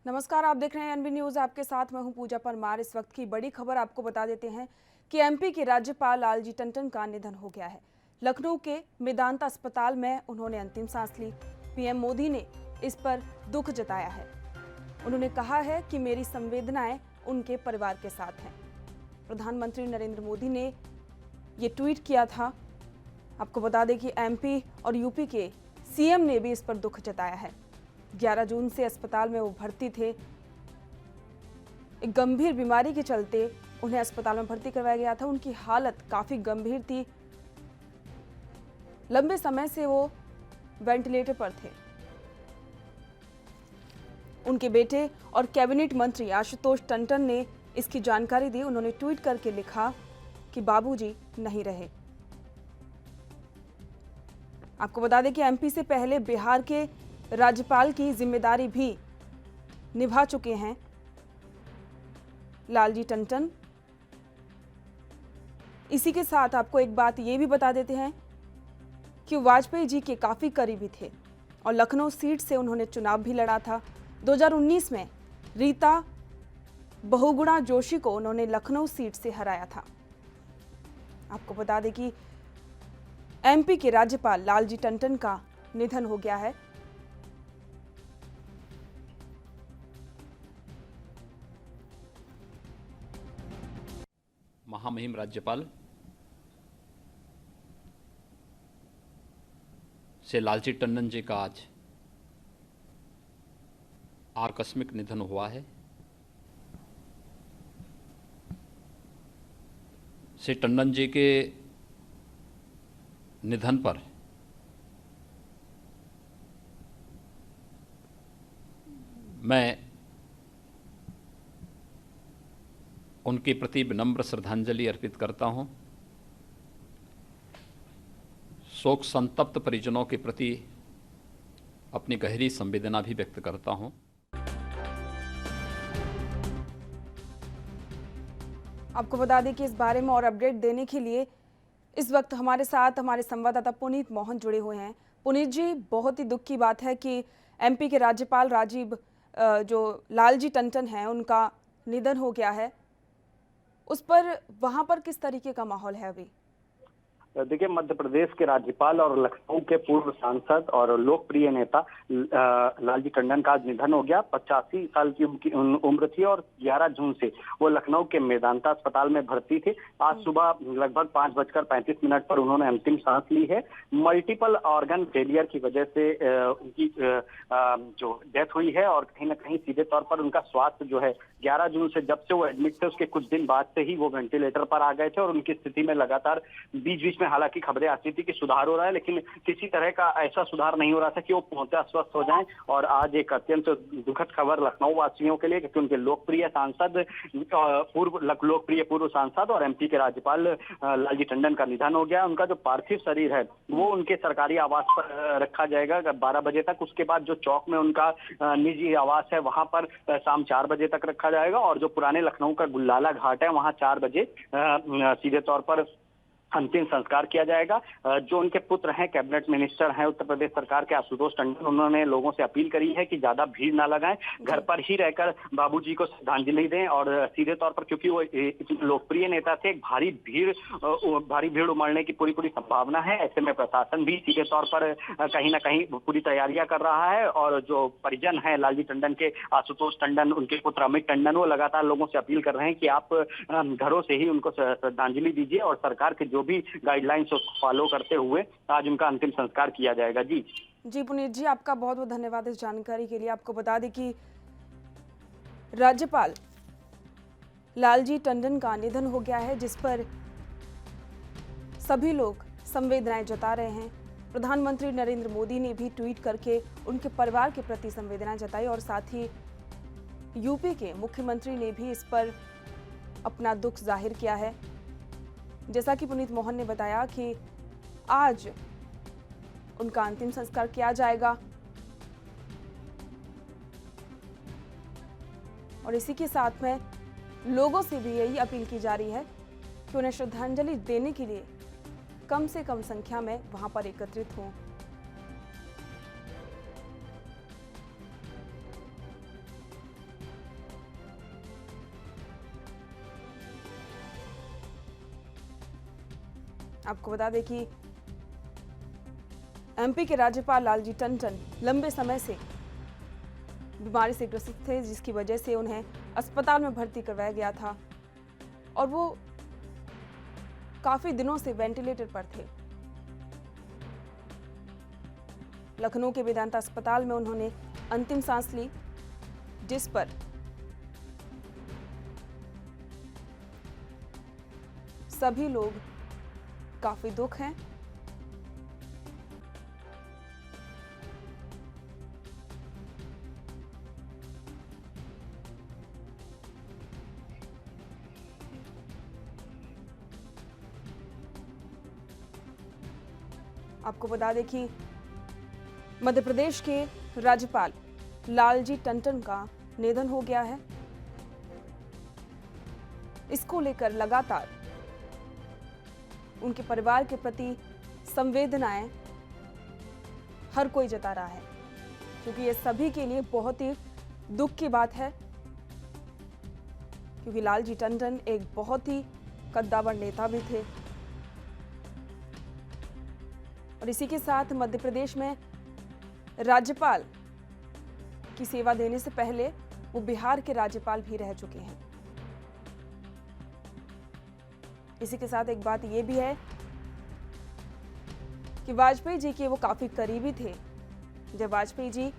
नमस्कार, आप देख रहे हैं एनबी न्यूज। आपके साथ मैं हूं पूजा परमार। इस वक्त की बड़ी खबर आपको बता देते हैं कि एमपी के राज्यपाल लालजी टंडन का निधन हो गया है। लखनऊ के मेदांता अस्पताल में उन्होंने अंतिम सांस ली। पीएम मोदी ने इस पर दुख जताया है। उन्होंने कहा है कि मेरी संवेदनाएं उनके परिवार के साथ हैं। प्रधानमंत्री नरेंद्र मोदी ने ये ट्वीट किया था। आपको बता दें कि एमपी और यूपी के सीएम ने भी इस पर दुख जताया है। 11 जून से अस्पताल में वो भर्ती थे। एक गंभीर बीमारी के चलते उन्हें अस्पताल में भर्ती करवाया गया था। उनकी हालत काफी गंभीर थी। लंबे समय से वो वेंटिलेटर पर थे। उनके बेटे और कैबिनेट मंत्री आशुतोष टंडन ने इसकी जानकारी दी। उन्होंने ट्वीट करके लिखा कि बाबूजी नहीं रहे। आपको बता दें कि एमपी से पहले बिहार के राज्यपाल की जिम्मेदारी भी निभा चुके हैं लालजी टंडन। इसी के साथ आपको एक बात ये भी बता देते हैं कि वाजपेयी जी के काफी करीबी थे और लखनऊ सीट से उन्होंने चुनाव भी लड़ा था। 2019 में रीता बहुगुणा जोशी को उन्होंने लखनऊ सीट से हराया था। आपको बता दें कि एमपी के राज्यपाल लालजी टंडन का निधन हो गया है। महामहिम राज्यपाल से लालजी टंडन जी का आज आकस्मिक निधन हुआ है। श्री टंडन जी के निधन पर मैं उनके प्रति विनम्र श्रद्धांजलि अर्पित करता हूं। शोक संतप्त परिजनों के प्रति अपनी गहरी संवेदना भी व्यक्त करता हूं। आपको बता दें कि इस बारे में और अपडेट देने के लिए इस वक्त हमारे साथ हमारे संवाददाता पुनीत मोहन जुड़े हुए हैं। पुनीत जी, बहुत ही दुख की बात है कि एमपी के राज्यपाल जो लालजी टंडन हैं उनका निधन हो गया है। उस पर वहां पर किस तरीके का माहौल है अभी? देखिए, मध्य प्रदेश के राज्यपाल और लखनऊ के पूर्व सांसद और लोकप्रिय नेता लालजी टंडन का आज निधन हो गया। 85 साल की उनकी उम्र थी और 11 जून से वो लखनऊ के मेदांता अस्पताल में भर्ती थे। आज सुबह लगभग 5:35 पर उन्होंने अंतिम सांस ली है। मल्टीपल ऑर्गन फेलियर की वजह से उनकी जो डेथ हुई है और कहीं ना कहीं सीधे तौर पर उनका स्वास्थ्य जो है 11 जून से जब से वो एडमिट थे उसके कुछ दिन बाद से ही वो वेंटिलेटर पर आ गए थे और उनकी स्थिति में लगातार बीच बीच में हालांकि खबरें आती थी कि सुधार हो रहा है, लेकिन किसी तरह का ऐसा सुधार नहीं हो रहा था कि वो पूर्णतः स्वस्थ हो जाएं। और आज एक अत्यंत दुखद खबर लखनऊ वासियों के लिए, क्योंकि उनके लोकप्रिय पूर्व सांसद और एमपी के राज्यपाल लालजी टंडन का निधन हो गया। उनका जो पार्थिव शरीर है वो उनके सरकारी आवास पर रखा जाएगा 12 बजे तक। उसके बाद जो चौक में उनका निजी आवास है वहां पर शाम 4 बजे तक रखा जाएगा और जो पुराने लखनऊ का गुल्लाला घाट है वहां 4 बजे सीधे तौर पर अंतिम संस्कार किया जाएगा। जो उनके पुत्र हैं, कैबिनेट मिनिस्टर हैं उत्तर प्रदेश सरकार के आशुतोष टंडन, उन्होंने लोगों से अपील करी है कि ज्यादा भीड़ ना लगाएं, घर पर ही रहकर बाबूजी को श्रद्धांजलि दें। और सीधे तौर पर क्योंकि वो इतने लोकप्रिय नेता थे, भारी भीड़ उमड़ने की पूरी संभावना है। ऐसे में प्रशासन भी सीधे तौर पर कहीं ना कहीं पूरी तैयारियां कर रहा है। और जो परिजन है लालजी टंडन के, आशुतोष टंडन, उनके पुत्र अमित टंडन, वो लगातार लोगों से अपील कर रहे हैं कि आप घरों से ही उनको श्रद्धांजलि दीजिए और सरकार के जो भी गाइडलाइंस को फॉलो करते हुए आज उनका अंतिम संस्कार किया जाएगा। जी पुनीत जी, आपका बहुत बहुत धन्यवाद इस जानकारी के लिए। आपको बता दें कि राज्यपाल लालजी टंडन का निधन हो गया है, जिस पर सभी लोग संवेदनाएं जता रहे हैं। प्रधानमंत्री नरेंद्र मोदी ने भी ट्वीट करके उनके परिवार के प्रति संवेदनाएं जताई और साथ ही यूपी के मुख्यमंत्री ने भी इस पर अपना दुख जाहिर किया है। जैसा कि पुनीत मोहन ने बताया कि आज उनका अंतिम संस्कार किया जाएगा और इसी के साथ में लोगों से भी यही अपील की जा रही है कि उन्हें श्रद्धांजलि देने के लिए कम से कम संख्या में वहां पर एकत्रित हों। आपको बता दें कि एमपी के राज्यपाल लालजी टंडन लंबे समय से बीमारी से ग्रसित थे, जिसकी वजह से उन्हें अस्पताल में भर्ती करवाया गया था और वो काफी दिनों से वेंटिलेटर पर थे। लखनऊ के वेदांता अस्पताल में उन्होंने अंतिम सांस ली, जिस पर सभी लोग काफी दुख हैं। आपको बता दें कि मध्य प्रदेश के राज्यपाल लालजी टंडन का निधन हो गया है। इसको लेकर लगातार उनके परिवार के प्रति संवेदनाएं हर कोई जता रहा है, क्योंकि ये सभी के लिए बहुत ही दुख की बात है, क्योंकि लालजी टंडन एक बहुत ही कद्दावर नेता भी थे और इसी के साथ मध्य प्रदेश में राज्यपाल की सेवा देने से पहले वो बिहार के राज्यपाल भी रह चुके हैं। इसी के साथ एक बात ये भी है कि वाजपेयी जी के वो काफी करीबी थे। जब वाजपेयी जी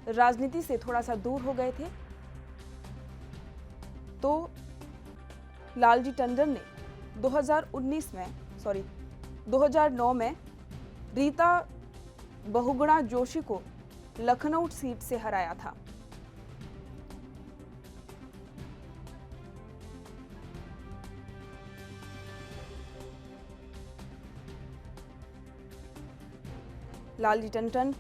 राजनीति से थोड़ा सा दूर हो गए थे तो लालजी टंडन ने 2009 में रीता बहुगुणा जोशी को लखनऊ सीट से हराया था। लालजी टंडन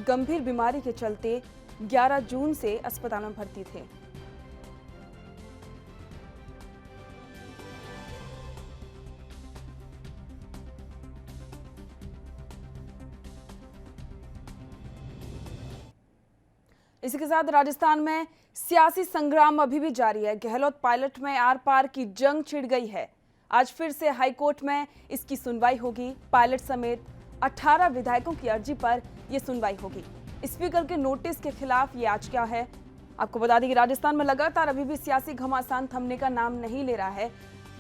गंभीर बीमारी के चलते 11 जून से अस्पताल में भर्ती थे। इसी के साथ राजस्थान में सियासी संग्राम अभी भी जारी है। गहलोत पायलट में आर पार की जंग छिड़ गई है। आज फिर से हाईकोर्ट में इसकी सुनवाई होगी। पायलट समेत 18 विधायकों की अर्जी पर यह सुनवाई होगी। स्पीकर के नोटिस के खिलाफ ये याचिका है। आपको बता दें कि राजस्थान में लगातार अभी भी सियासी घमासान थमने का नाम नहीं ले रहा है।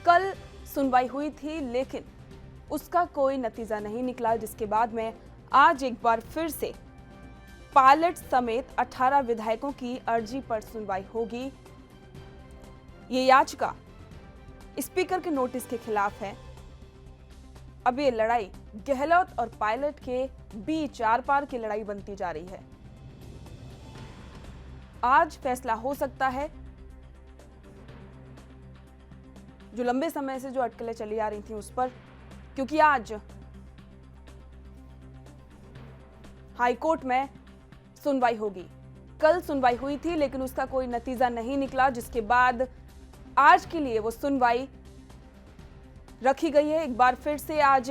कल सुनवाई हुई थी लेकिन उसका कोई नतीजा नहीं निकला, जिसके बाद में आज एक बार फिर से पायलट समेत 18 विधायकों की अर्जी पर सुनवाई होगी। ये याचिका स्पीकर के नोटिस के खिलाफ है। अब ये लड़ाई गहलोत और पायलट के बीच आर पार की लड़ाई बनती जा रही है। आज फैसला हो सकता है। जो लंबे समय से जो अटकलें चली आ रही थी उस पर, क्योंकि आज हाईकोर्ट में सुनवाई होगी। कल सुनवाई हुई थी लेकिन उसका कोई नतीजा नहीं निकला, जिसके बाद आज के लिए वो सुनवाई रखी गई है। एक बार फिर से आज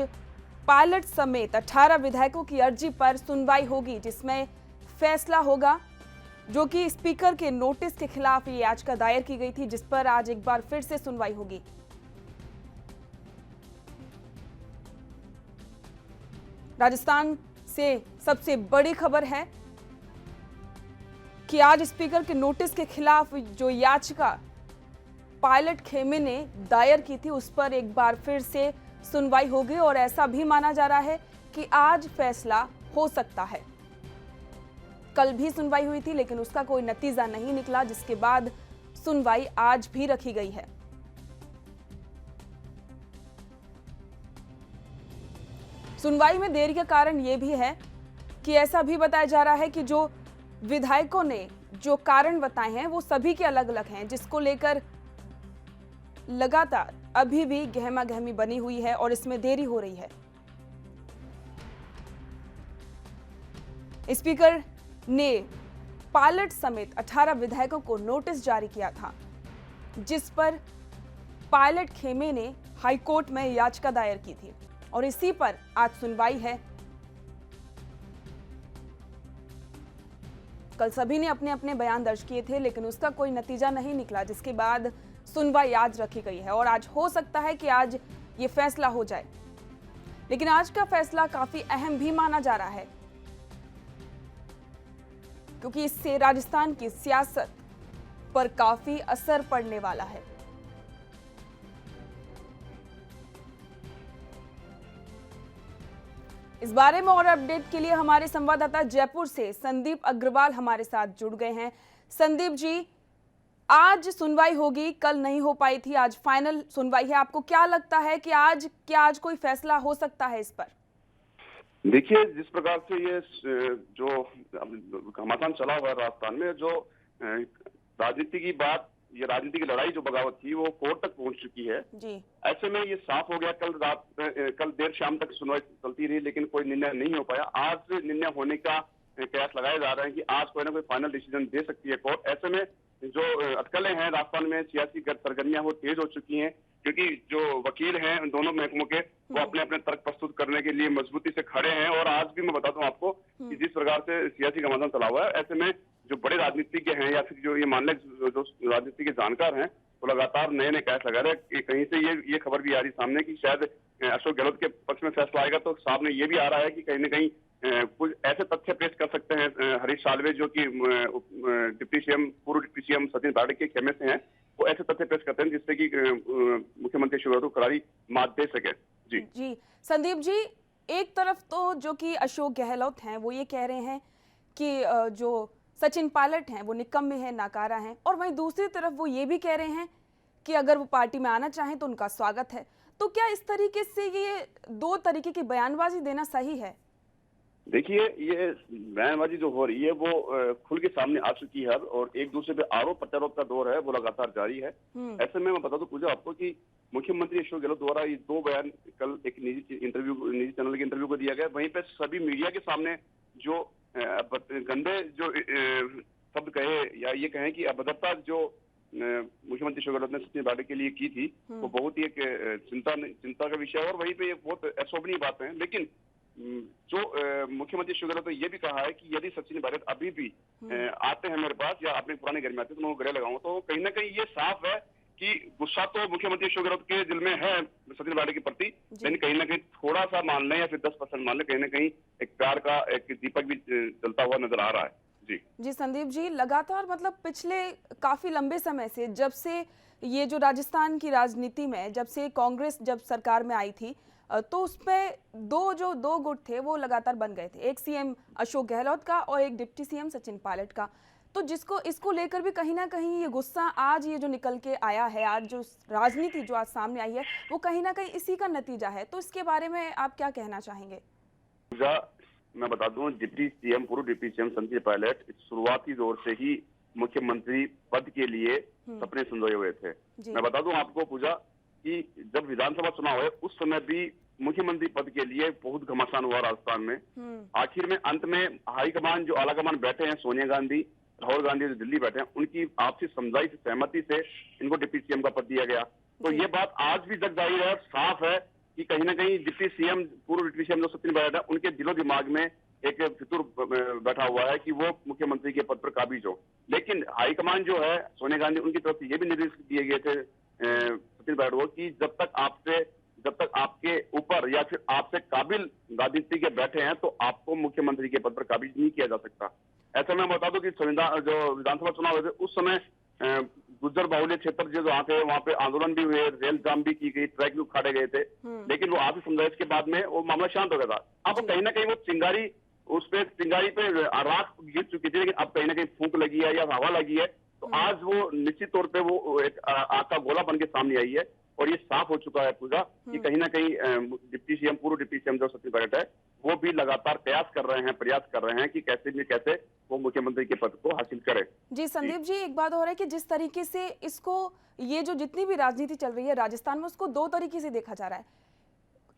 पायलट समेत 18 विधायकों की अर्जी पर सुनवाई होगी, जिसमें फैसला होगा, जो कि स्पीकर के नोटिस के खिलाफ ये याचिका दायर की गई थी, जिस पर आज एक बार फिर से सुनवाई होगी। राजस्थान से सबसे बड़ी खबर है कि आज स्पीकर के नोटिस के खिलाफ जो याचिका पायलट खेमे ने दायर की थी उस पर एक बार फिर से सुनवाई होगी और ऐसा भी माना जा रहा है कि आज फैसला हो सकता है। कल भी सुनवाई हुई थी लेकिन उसका कोई नतीजा नहीं निकला, जिसके बाद सुनवाई आज भी रखी गई है। सुनवाई में देरी का कारण यह भी है कि ऐसा भी बताया जा रहा है कि जो विधायकों ने जो कारण बताए हैं वो सभी के अलग अलग हैं, जिसको लेकर लगातार अभी भी गहमा गहमी बनी हुई है और इसमें देरी हो रही है। स्पीकर ने पायलट समेत 18 विधायकों को नोटिस जारी किया था, जिस पर पायलट खेमे ने हाईकोर्ट में याचिका दायर की थी और इसी पर आज सुनवाई है। कल सभी ने अपने अपने बयान दर्ज किए थे लेकिन उसका कोई नतीजा नहीं निकला, जिसके बाद सुनवाई आज रखी गई है और आज हो सकता है कि आज ये फैसला हो जाए। लेकिन आज का फैसला काफी अहम भी माना जा रहा है, क्योंकि इससे राजस्थान की सियासत पर काफी असर पड़ने वाला है। इस बारे में और अपडेट के लिए हमारे संवाददाता जयपुर से संदीप अग्रवाल हमारे साथ जुड़ गए हैं। संदीप जी, आज सुनवाई होगी, कल नहीं हो पाई थी, आज फाइनल सुनवाई है। आपको क्या लगता है कि आज कोई फैसला हो सकता है इस पर? देखिए, जिस प्रकार से ये जो घमासान चला हुआ है राजस्थान में, जो राजनीति की बात, ये राजनीति की लड़ाई जो बगावत थी, वो कोर्ट तक पहुंच चुकी है जी। ऐसे में ये साफ हो गया। कल देर शाम तक सुनवाई चलती रही, लेकिन कोई निर्णय नहीं हो पाया। आज निर्णय होने का प्रयास लगाए जा रहे हैं कि आज कोई ना कोई फाइनल डिसीजन दे सकती है कोर्ट। ऐसे में जो अटकलें हैं राजस्थान में, सियासी सरगर्मियां वो तेज हो चुकी हैं, क्योंकि जो वकील हैं उन दोनों महकमों के, वो अपने अपने तर्क प्रस्तुत करने के लिए मजबूती से खड़े हैं। और आज भी मैं बताता हूँ आपको कि जिस प्रकार से सियासी घमासान चला हुआ है, ऐसे में जो बड़े राजनीतिज्ञ हैं या फिर जो ये मान लें जो राजनीति के जानकार हैं, वो लगातार नए नए कयास लगा रहे हैं। कि कहीं से ये खबर भी आ रही सामने कि शायद अशोक गहलोत के पक्ष में फैसला आएगा, तो सामने ये भी आ रहा है कि कहीं न कहीं कुछ ऐसे तथ्य पेश कर सकते हैं हरीश साल्वे, जो कि पूर्व डिप्टी सीएम सचिन पायलट के खेमे से हैं, वो ऐसे तथ्य पेश करते हैं जिससे कि मुख्यमंत्री अशोक गहलोत को करारी मात दे सके। जी संदीप जी, एक तरफ तो जो कि अशोक गहलोत हैं वो ये कह रहे हैं कि जो सचिन पायलट हैं वो निकम्मे हैं, नाकारा हैं, और वहीं दूसरी तरफ वो ये भी कह रहे हैं कि अगर वो पार्टी में आना चाहें तो उनका स्वागत है। तो क्या इस तरीके से ये दो तरीके की बयानबाजी देना सही है? देखिए, ये बयानबाजी जो हो रही है वो खुल के सामने आ चुकी है और एक दूसरे पे आरोप प्रत्यारोप का दौर है वो लगातार जारी है। ऐसे में मैं बता दूं पूजा आपको कि मुख्यमंत्री अशोक गहलोत द्वारा ये दो बयान कल एक निजी चैनल के इंटरव्यू को दिया गया, वहीं पे सभी मीडिया के सामने जो गंदे जो शब्द कहे या ये कहें कि अभद्रता जो मुख्यमंत्री अशोक गहलोत ने सचिन पायलट के लिए की थी, वो बहुत ही एक चिंता का विषय है और वहीं पे एक बहुत अशोभनीय बात है। लेकिन जो मुख्यमंत्री अशोक गहलोत ने यह भी कहा है कि यदि सचिन पायलट अभी भी आते हैं मेरे पास या अपने पुराने घर में आते हैं तो मैं गले लगाऊं, तो कहीं ना कहीं ये साफ है कि गुस्सा तो मुख्यमंत्री अशोक गहलोत के दिल में है सचिन पायलट के प्रति, लेकिन कहीं ना कहीं थोड़ा सा मान लें या फिर 10% मान लें, कहीं ना कहीं एक प्यार का एक दीपक भी जलता हुआ नजर आ रहा है। जी संदीप जी, लगातार मतलब पिछले काफी लंबे समय से, जब से ये जो राजस्थान की राजनीति में जब से कांग्रेस जब सरकार में आई थी, तो उसमें दो गुट थे वो लगातार बन गए थे, एक सीएम अशोक गहलोत का और एक डिप्टी सीएम सचिन पायलट का। तो इसको लेकर भी कहीं ना कहीं ये गुस्सा आज ये जो निकल के आया है, आज जो राजनीति जो आज सामने आई है, वो कहीं ना कहीं इसी का नतीजा है। तो इसके बारे में आप क्या कहना चाहेंगे? मैं बता दूं, पूर्व डिप्टी सीएम सचिन पायलट शुरुआती दौर से ही मुख्यमंत्री पद के लिए सपने संजोए हुए थे। मैं बता दूं आपको पूजा कि जब विधानसभा चुनाव हुए उस समय भी मुख्यमंत्री पद के लिए बहुत घमासान हुआ राजस्थान में। आखिर में अंत में हाईकमान जो आलाकमान बैठे हैं, सोनिया गांधी, राहुल गांधी जो दिल्ली बैठे हैं, उनकी आपसी समझाई से, सहमति से इनको डिप्टी सीएम का पद दिया गया। तो ये बात आज भी जग जाहिर है, साफ है कि कहीं ना कहीं डिप्टी सीएम, पूर्व डिप्टी सीएम जो सचिन पायलट है, उनके दिलो दिमाग में एक फितूर बैठा हुआ है कि वो मुख्यमंत्री के पद पर काबिज हो। लेकिन हाईकमान जो है सोनिया गांधी, उनकी तरफ से ये भी निर्देश दिए गए थे सचिन पायलट को कि जब तक आपके ऊपर या फिर आपसे काबिल राजनीति के बैठे हैं तो आपको मुख्यमंत्री के पद पर काबिज नहीं किया जा सकता। ऐसे में बता दो कि जो विधानसभा चुनाव हुए थे उस समय गुज्जर बाहुल्य क्षेत्र जो वहाँ थे, वहाँ पे आंदोलन भी हुए, रेल जाम भी की गई, ट्रैक भी उखाड़े गए थे, लेकिन वो आपसी समझाइश के बाद में वो मामला शांत हो गया था। अब कहीं ना कहीं वो चिंगारी पे राख गिर चुकी थी, लेकिन अब कहीं ना कहीं फूंक लगी है या हवा लगी है, तो आज वो निश्चित तौर पे वो एक आग का गोला बन के सामने आई है और ये साफ हो चुका है पूजा कि कहीं ना कहीं पूर्व डिप्टी सीएम जो सचिन पायलट है, वो भी लगातार प्रयास कर रहे हैं कि कैसे वो मुख्यमंत्री के पद को हासिल करें। जी संदीप जी, एक बात और है कि जिस तरीके से इसको, ये जो जितनी भी राजनीति चल रही है राजस्थान में, उसको दो तरीके से देखा जा रहा है।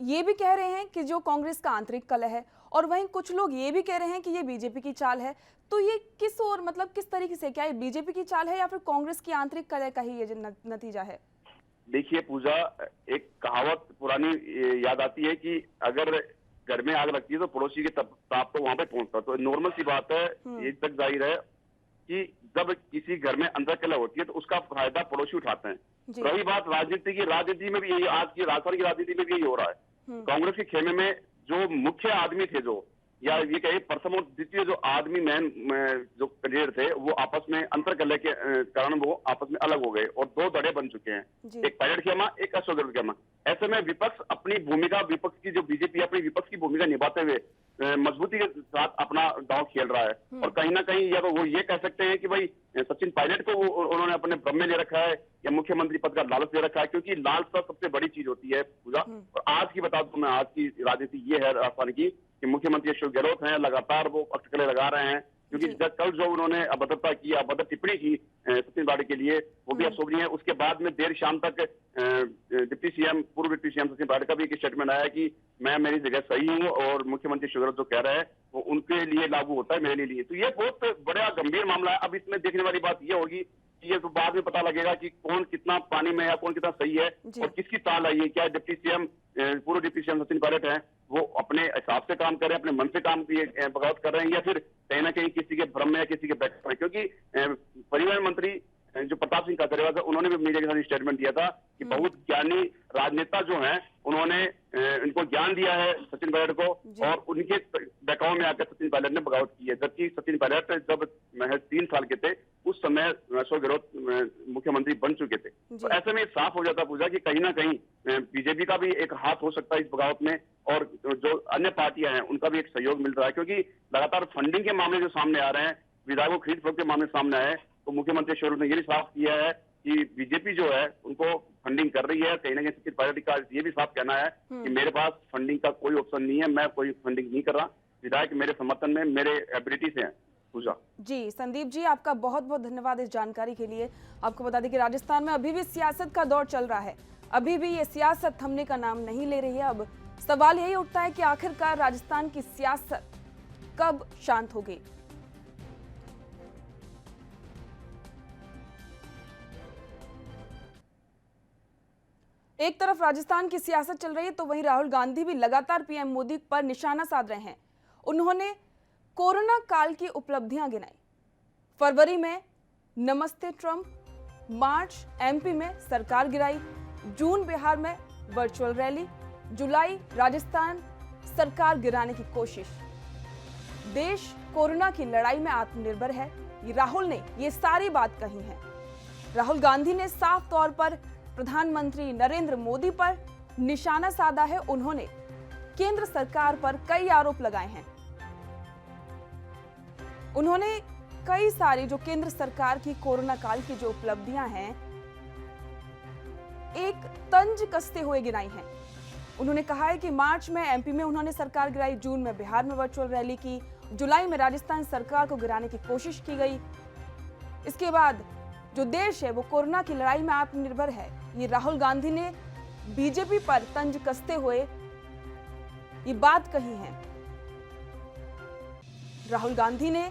ये भी कह रहे हैं कि जो कांग्रेस का आंतरिक कलह है, और वहीं कुछ लोग ये भी कह रहे हैं कि ये बीजेपी की चाल है। तो ये किस और, मतलब किस तरीके से, क्या ये बीजेपी की चाल है या फिर कांग्रेस की आंतरिक कलह का ही ये नतीजा है? देखिए पूजा, एक कहावत पुरानी याद आती है कि अगर घर में आग लगती है तो पड़ोसी के ताप तो वहां पे पहुंचता, तो नॉर्मल सी बात है, ये तक जाहिर है कि जब किसी घर में अंदर कलह होती है तो उसका फायदा पड़ोसी उठाते हैं। रही बात राजनीति की, राजनीति में भी यही, आज की राजस्थान की राजनीति में भी यही हो रहा है। कांग्रेस के खेमे में जो मुख्य आदमी थे, जो या ये कहे प्रथम और द्वितीय जो आदमी मैन जो कैंडिडेट थे, वो आपस में अंतर कलह के कारण वो आपस में अलग हो गए और दो धड़े बन चुके हैं, एक पायलट खेमा, एक अशोक गहलोत खेमा। ऐसे में विपक्ष अपनी भूमिका, विपक्ष की जो बीजेपी अपनी विपक्ष की भूमिका निभाते हुए मजबूती के साथ अपना दांव खेल रहा है। और कहीं ना कहीं या तो वो ये कह सकते हैं कि भाई सचिन पायलट को उन्होंने अपने भ्रम में ले रखा है या मुख्यमंत्री पद का लालच ले रखा है, क्योंकि लालसा सबसे बड़ी चीज होती है पूजा। और आज की बता दूं मैं, आज की राजनीति ये है राजस्थान की कि मुख्यमंत्री अशोक गहलोत हैं, लगातार वो अटकलें लगा रहे हैं, क्योंकि कल जो उन्होंने अभद्रता की, अभद्र टिप्पणी की सचिन पायलट के लिए, वो भी अशोभनीय है। उसके बाद में देर शाम तक डिप्टी सीएम, पूर्व डिप्टी सीएम सचिन पायलट का भी एक स्टेटमेंट आया कि मैं मेरी जगह सही हूँ और मुख्यमंत्री अशोक गहलोत जो कह रहे हैं वो उनके लिए लागू होता है, मेरे लिए। तो ये बहुत बड़ा गंभीर मामला है। अब इसमें देखने वाली बात ये होगी कि ये तो बाद में पता लगेगा कि कौन कितना पानी में है, कौन कितना सही है और किसकी ताल है ये। क्या डिप्टी सीएम, पूर्व डिप्टी सीएम सचिन पायलट हैं, वो अपने हिसाब से काम कर रहे हैं, अपने मन से काम बगावत कर रहे हैं, या फिर कहीं ना कहीं किसी के भ्रम में या किसी के बैक में? क्योंकि परिवहन मंत्री जो प्रताप सिंह खाचरियावास है, उन्होंने भी मीडिया के साथ स्टेटमेंट दिया था कि बहुत ज्ञानी राजनेता जो हैं उन्होंने इनको ज्ञान दिया है सचिन पायलट को, और उनके बहकाव में आकर सचिन पायलट ने बगावत की है। जबकि सचिन पायलट जब महज 3 साल के थे उस समय अशोक गहलोत मुख्यमंत्री बन चुके थे। तो ऐसे में साफ हो जाता पूजा कि कहीं ना कहीं बीजेपी का भी एक हाथ हो सकता है इस बगावत में, और जो अन्य पार्टियां हैं उनका भी एक सहयोग मिल रहा है। क्योंकि लगातार फंडिंग के मामले जो सामने आ रहे हैं, विधायकों खरीद फरोख्त के मामले सामने आए, तो मुख्यमंत्री अशोक गहलोत ने ये भी साफ किया है कि बीजेपी जो है उनको फंडिंग कर रही है। कहीं ना कहीं सचिन पायलट का ये भी साफ कहना है कि मेरे पास फंडिंग का कोई ऑप्शन नहीं है, मैं कोई फंडिंग नहीं कर रहा, विधायक मेरे समर्थन में, मेरे एबिलिटी से हैं। पूजा जी, संदीप जी, आपका बहुत बहुत धन्यवाद इस जानकारी के लिए। आपको बता दें कि राजस्थान में अभी भी सियासत का दौर चल रहा है, अभी भी ये सियासत थमने का नाम नहीं ले रही है। अब सवाल यही उठता है कि आखिरकार राजस्थान की सियासत कब शांत होगी। एक तरफ राजस्थान की सियासत चल रही है तो वहीं राहुल गांधी भी लगातार पीएम मोदी पर निशाना साध रहे हैं। उन्होंने कोरोना काल की उपलब्धियां गिनाई। फरवरी में नमस्ते ट्रंप, मार्च एमपी में सरकार गिराई, जून बिहार में वर्चुअल रैली, जुलाई राजस्थान सरकार गिराने की कोशिश। देश कोरोना की लड़ाई में आत्मनिर्भर है, ये राहुल ने ये सारी बात कही है। राहुल गांधी ने साफ तौर पर प्रधानमंत्री नरेंद्र मोदी पर निशाना साधा है। उन्होंने केंद्र सरकार पर कई आरोप लगाए हैं। उन्होंने कई सारी जो केंद्र सरकार की कोरोना काल की जो उपलब्धियां हैं एक तंज कसते हुए गिनाई हैं। उन्होंने कहा है कि मार्च में एमपी में उन्होंने सरकार गिराई, जून में बिहार में वर्चुअल रैली की, जुलाई में राजस्थान सरकार को गिराने की कोशिश की गई। इसके बाद जो देश है वो कोरोना की लड़ाई में आत्मनिर्भर है, ये राहुल गांधी ने बीजेपी पर तंज कसते हुए ये बात कही है। राहुल गांधी ने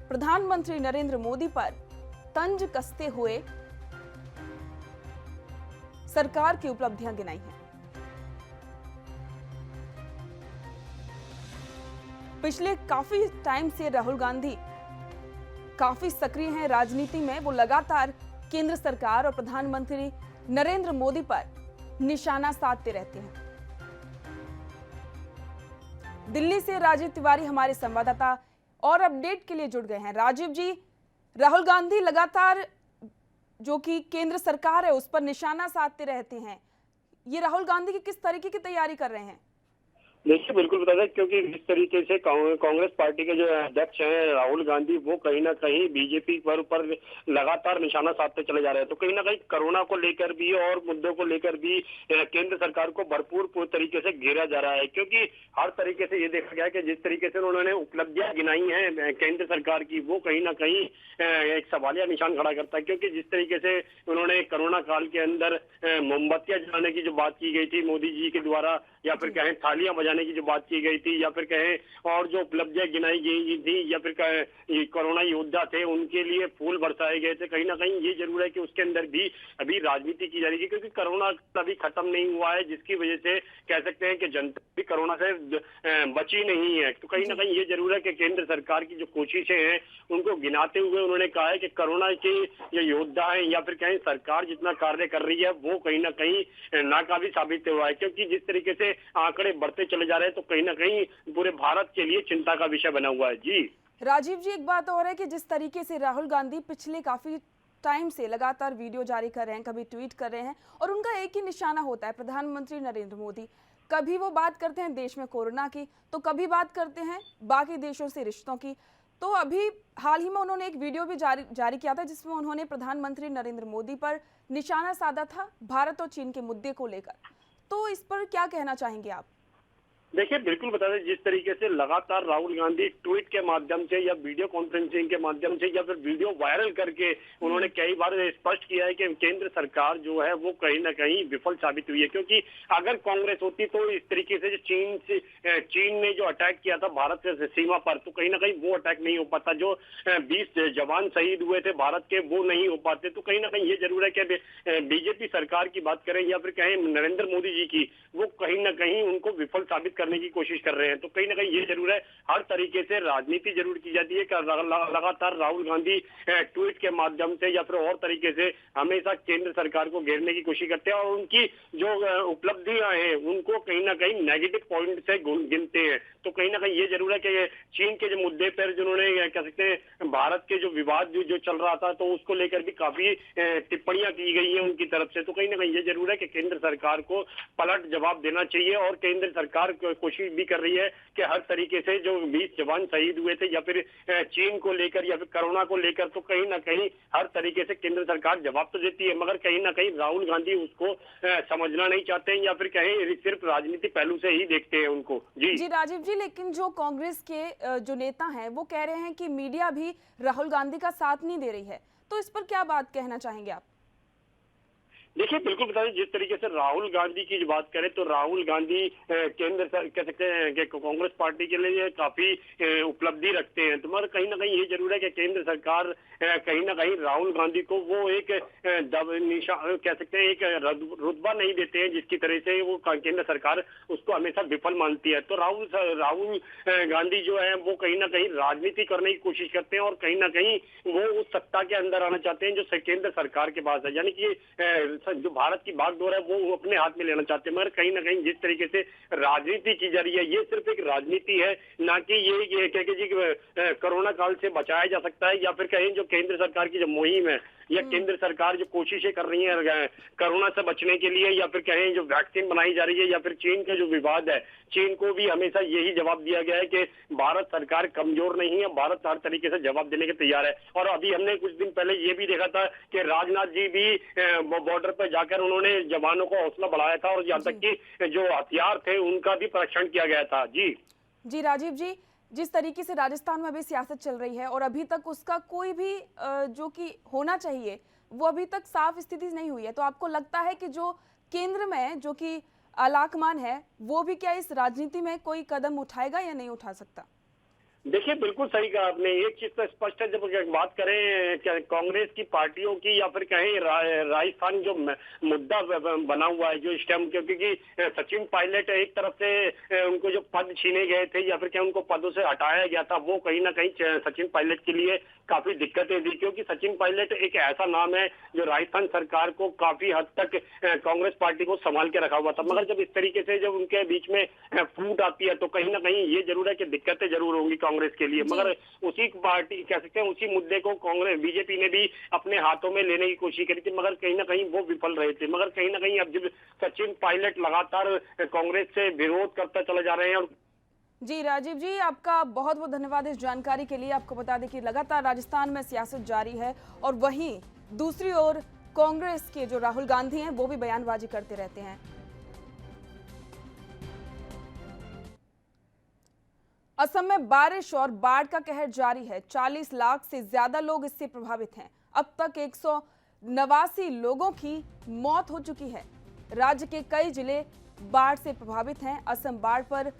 प्रधानमंत्री नरेंद्र मोदी पर तंज कसते हुए सरकार की उपलब्धियां गिनाई हैं। पिछले काफी टाइम से राहुल गांधी काफी सक्रिय हैं राजनीति में। वो लगातार केंद्र सरकार और प्रधानमंत्री नरेंद्र मोदी पर निशाना साधते रहते हैं। दिल्ली से राजीव तिवारी हमारे संवाददाता और अपडेट के लिए जुड़ गए हैं। राजीव जी, राहुल गांधी लगातार जो कि केंद्र सरकार है उस पर निशाना साधते रहते हैं, ये राहुल गांधी की किस तरीके की तैयारी कर रहे हैं? देखिए, बिल्कुल बता दें, क्योंकि जिस तरीके से कांग्रेस पार्टी के जो अध्यक्ष हैं राहुल गांधी, वो कहीं ना कहीं बीजेपी पर लगातार निशाना साधते चले जा रहे हैं। तो कहीं ना कहीं कोरोना को लेकर भी और मुद्दों को लेकर भी केंद्र सरकार को भरपूर तरीके से घेरा जा रहा है। क्योंकि हर तरीके से ये देखा गया कि जिस तरीके से उन्होंने उपलब्धियां गिनाई हैं केंद्र सरकार की, वो कहीं ना कहीं एक सवालिया निशान खड़ा करता है। क्योंकि जिस तरीके से उन्होंने कोरोना काल के अंदर मोमबत्तियां जलाने की जो बात की गई थी मोदी जी के द्वारा, या फिर कहें थालियां जाने की जो बात की गई थी, या फिर कहें और जो उपलब्धियां गिनाई गई थी, या फिर कहें कोरोना योद्धा थे उनके लिए फूल बरसाए गए थे, कहीं ना कहीं ये जरूर है कि उसके अंदर भी अभी राजनीति की जा रही है, क्योंकि कोरोना अभी खत्म नहीं हुआ है, जिसकी वजह से कह सकते हैं कि जनता भी कोरोना से बची नहीं है। तो कहीं ना कहीं ये जरूर है कि केंद्र सरकार की जो कोशिशें हैं उनको गिनाते हुए उन्होंने कहा है कि कोरोना के ये योद्धा हैं या फिर कहीं सरकार जितना कार्य कर रही है वो कहीं ना कहीं नाकाफी साबित हुआ है, क्योंकि जिस तरीके से आंकड़े बढ़ते चले जा रहे हैं तो कहीं ना कहीं पूरे भारत के लिए चिंता का विषय बना हुआ है। जी राजीव जी, एक बात और है कि जिस तरीके से राहुल गांधी पिछले काफी टाइम से लगातार वीडियो जारी कर रहे हैं, कभी ट्वीट कर रहे हैं, और उनका एक ही निशाना होता है प्रधानमंत्री नरेंद्र मोदी। कभी वो बात करते हैं देश में कोरोना की, तो कभी बात करते हैं बाकी देशों से रिश्तों की। तो अभी हाल ही में उन्होंने एक वीडियो भी जारी किया था जिसमें उन्होंने प्रधानमंत्री नरेंद्र मोदी पर निशाना साधा था भारत और चीन के मुद्दे को लेकर। तो इस पर क्या कहना चाहेंगे आप? देखिए, बिल्कुल बता दें, जिस तरीके से लगातार राहुल गांधी ट्वीट के माध्यम से या वीडियो कॉन्फ्रेंसिंग के माध्यम से या फिर वीडियो वायरल करके उन्होंने कई बार स्पष्ट किया है कि केंद्र सरकार जो है वो कहीं ना कहीं विफल साबित हुई है, क्योंकि अगर कांग्रेस होती तो इस तरीके से जो चीन ने जो अटैक किया था भारत के सीमा पर, तो कहीं ना कहीं वो अटैक नहीं हो पाता। जो 20 जवान शहीद हुए थे भारत के, वो नहीं हो पाते। तो कहीं ना कहीं ये जरूर है कि बीजेपी सरकार की बात करें या फिर कहें नरेंद्र मोदी जी की, वो कहीं ना कहीं उनको विफल साबित करने की कोशिश कर रहे हैं। तो कहीं ना कहीं ये जरूर है, हर तरीके से राजनीति जरूर की जाती है कि लगातार राहुल गांधी ट्वीट के माध्यम से या फिर और तरीके से हमेशा केंद्र सरकार को घेरने की कोशिश करते हैं और उनकी जो उपलब्धियां हैं उनको कहीं ना कहीं नेगेटिव पॉइंट से गिनते हैं। तो कहीं ना कहीं ये जरूर है कि चीन के जो मुद्दे पर जिन्होंने कह सकते हैं भारत के जो विवाद जो चल रहा था तो उसको लेकर भी काफी टिप्पणियां की गई है उनकी तरफ से। तो कहीं ना कहीं ये जरूर है कि केंद्र सरकार को पलट जवाब देना चाहिए और केंद्र सरकार कोशिश भी कर रही है कि हर तरीके से जो 20 जवान शहीद हुए थे या फिर चीन को लेकर या फिर कोरोना को लेकर, तो कहीं ना कहीं हर तरीके से केंद्र सरकार जवाब तो देती है, मगर कहीं ना कहीं राहुल गांधी उसको समझना नहीं चाहते हैं या फिर कहें सिर्फ राजनीति पहलू से ही देखते हैं उनको। जी राजीव जी, लेकिन जो कांग्रेस के जो नेता हैं वो कह रहे हैं कि मीडिया भी राहुल गांधी का साथ नहीं दे रही है, तो इस पर क्या बात कहना चाहेंगे आप? देखिए, बिल्कुल बता दें, जिस तरीके से राहुल गांधी की बात करें तो राहुल गांधी केंद्र कह सकते हैं कि कांग्रेस पार्टी के लिए काफी उपलब्धि रखते हैं। तो मगर कहीं ना कहीं ये जरूर है कि केंद्र सरकार कहीं ना कहीं राहुल गांधी को वो एक कह सकते हैं एक रुतबा नहीं देते हैं जिसकी तरह से वो केंद्र सरकार उसको हमेशा विफल मानती है। तो राहुल गांधी जो है वो कहीं ना कहीं राजनीति करने की कोशिश करते हैं और कहीं ना कहीं वो उस सत्ता के अंदर आना चाहते हैं जो केंद्र सरकार के पास है, यानी कि जो भारत की बागडोर है वो अपने हाथ में लेना चाहते हैं। मगर कहीं ना कहीं जिस तरीके से राजनीति की जा रही है ये सिर्फ एक राजनीति है, ना कि ये कह के जी कोरोना काल से बचाया जा सकता है या फिर कहें जो केंद्र सरकार की जो मुहिम है या केंद्र सरकार जो कोशिशें कर रही है कोरोना से बचने के लिए या फिर कहें जो वैक्सीन बनाई जा रही है या फिर चीन का जो विवाद है, चीन को भी हमेशा यही जवाब दिया गया है कि भारत सरकार कमजोर नहीं है, भारत हर तरीके से जवाब देने के तैयार है। और अभी हमने कुछ दिन पहले ये भी देखा था कि राजनाथ जी भी बॉर्डर पर जाकर उन्होंने जवानों को हौसला बढ़ाया था और यहाँ तक कि जो हथियार थे उनका भी परीक्षण किया गया था। जी राजीव जी, जिस तरीके से राजस्थान में अभी सियासत चल रही है और अभी तक उसका कोई भी जो कि होना चाहिए वो अभी तक साफ स्थिति नहीं हुई है, तो आपको लगता है कि जो केंद्र में जो कि आलाकमान है वो भी क्या इस राजनीति में कोई कदम उठाएगा या नहीं उठा सकता? देखिए, बिल्कुल सही कहा आपने। एक चीज तो स्पष्ट है, जब बात करें कांग्रेस की पार्टियों की या फिर कहें राजस्थान जो मुद्दा बना हुआ है जो स्टेम, क्योंकि सचिन पायलट एक तरफ से उनको जो पद छीने गए थे या फिर क्या उनको पदों से हटाया गया था, वो कहीं ना कहीं सचिन पायलट के लिए काफी दिक्कतें दी, क्योंकि सचिन पायलट एक ऐसा नाम है जो राजस्थान सरकार को काफी हद तक कांग्रेस पार्टी को संभाल के रखा हुआ था। मगर जब इस तरीके से जब उनके बीच में फूट आती है तो कहीं ना कहीं ये जरूर है कि दिक्कतें जरूर होंगी कांग्रेस के लिए। मगर उसी पार्टी कह सकते हैं उसी मुद्दे को कांग्रेस बीजेपी ने भी अपने हाथों में लेने की कोशिश करी थी, मगर कहीं ना कहीं वो विफल रहे थे। मगर कहीं ना कहीं अब जब सचिन पायलट लगातार कांग्रेस से विरोध करता चला जा रहे हैं। और जी राजीव जी, आपका बहुत बहुत धन्यवाद इस जानकारी के लिए। आपको बता दें कि लगातार राजस्थान में सियासत जारी है और वहीं दूसरी ओर कांग्रेस के जो राहुल गांधी हैं वो भी बयानबाजी करते रहते हैं। असम में बारिश और बाढ़ का कहर जारी है। 40 लाख से ज्यादा लोग इससे प्रभावित हैं। अब तक 189 लोगों की मौत हो चुकी है। राज्य के कई जिले बाढ़ से प्रभावित हैं। असम बाढ़ पर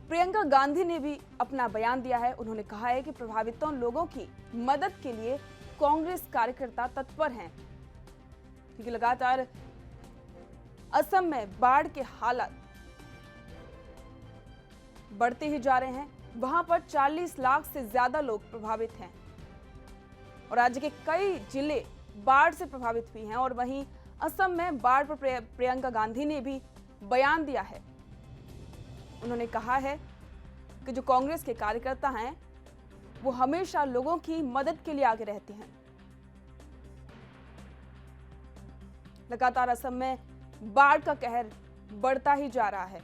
प्रियंका गांधी ने भी अपना बयान दिया है। उन्होंने कहा है कि प्रभावितों लोगों की मदद के लिए कांग्रेस कार्यकर्ता तत्पर हैं, क्योंकि लगातार असम में बाढ़ के हालात बढ़ते ही जा रहे हैं। वहां पर 40 लाख से ज्यादा लोग प्रभावित हैं और राज्य के कई जिले बाढ़ से प्रभावित हुए हैं। और वहीं असम में बाढ़ पर प्रियंका गांधी ने भी बयान दिया है। उन्होंने कहा है कि जो कांग्रेस के कार्यकर्ता हैं वो हमेशा लोगों की मदद के लिए आगे रहते हैं। लगातार असम में बाढ़ का कहर बढ़ता ही जा रहा है।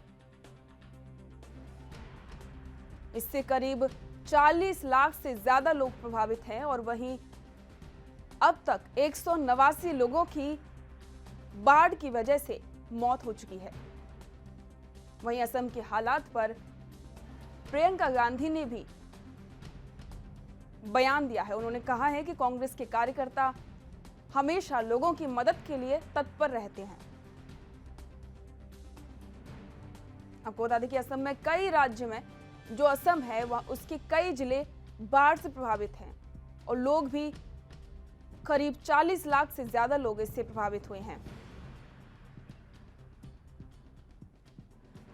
इससे करीब 40 लाख से ज्यादा लोग प्रभावित हैं और वहीं अब तक 189 लोगों की बाढ़ की वजह से मौत हो चुकी है। वहीं असम के हालात पर प्रियंका गांधी ने भी बयान दिया है। उन्होंने कहा है कि कांग्रेस के कार्यकर्ता हमेशा लोगों की मदद के लिए तत्पर रहते हैं। आपको बता दें कि असम में कई राज्य में जो असम है वह उसके कई जिले बाढ़ से प्रभावित हैं और लोग भी करीब 40 लाख से ज्यादा लोग इससे प्रभावित हुए हैं।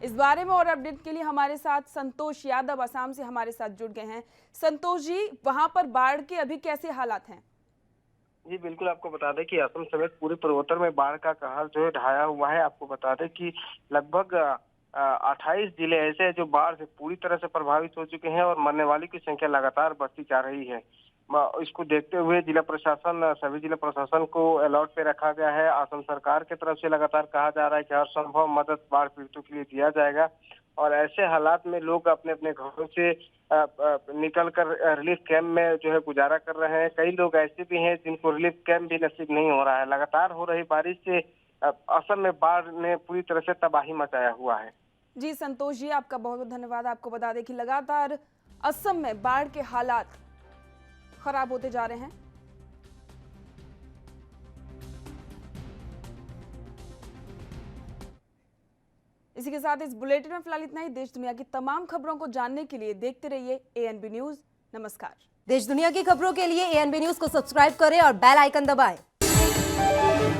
इस बारे में और अपडेट के लिए हमारे साथ संतोष यादव असम से हमारे साथ जुड़ गए हैं। संतोष जी, वहां पर बाढ़ के अभी कैसे हालात हैं? जी बिल्कुल, आपको बता दें कि असम समेत पूरे पूर्वोत्तर में बाढ़ का कहर जो है ढाया हुआ है। आपको बता दें कि लगभग 28 जिले ऐसे हैं जो बाढ़ से पूरी तरह से प्रभावित हो चुके हैं और मरने वालों की संख्या लगातार बढ़ती जा रही है। इसको देखते हुए सभी जिला प्रशासन को अलर्ट पे रखा गया है। असम सरकार की तरफ से लगातार कहा जा रहा है कि हर संभव मदद बाढ़ पीड़ितों के लिए दिया जाएगा और ऐसे हालात में लोग अपने अपने घरों से निकलकर रिलीफ कैंप में जो है गुजारा कर रहे हैं। कई लोग ऐसे भी हैं जिनको रिलीफ कैंप भी नसीब नहीं हो रहा है। लगातार हो रही बारिश से असम में बाढ़ ने पूरी तरह से तबाही मचाया हुआ है। जी संतोष जी, आपका बहुत बहुत धन्यवाद। आपको बता दें कि लगातार असम में बाढ़ के हालात खराब होते जा रहे हैं। इसी के साथ इस बुलेटिन में फिलहाल इतना ही। देश दुनिया की तमाम खबरों को जानने के लिए देखते रहिए ANB न्यूज। नमस्कार। देश दुनिया की खबरों के लिए ANB न्यूज को सब्सक्राइब करें और बेल आइकन दबाएं।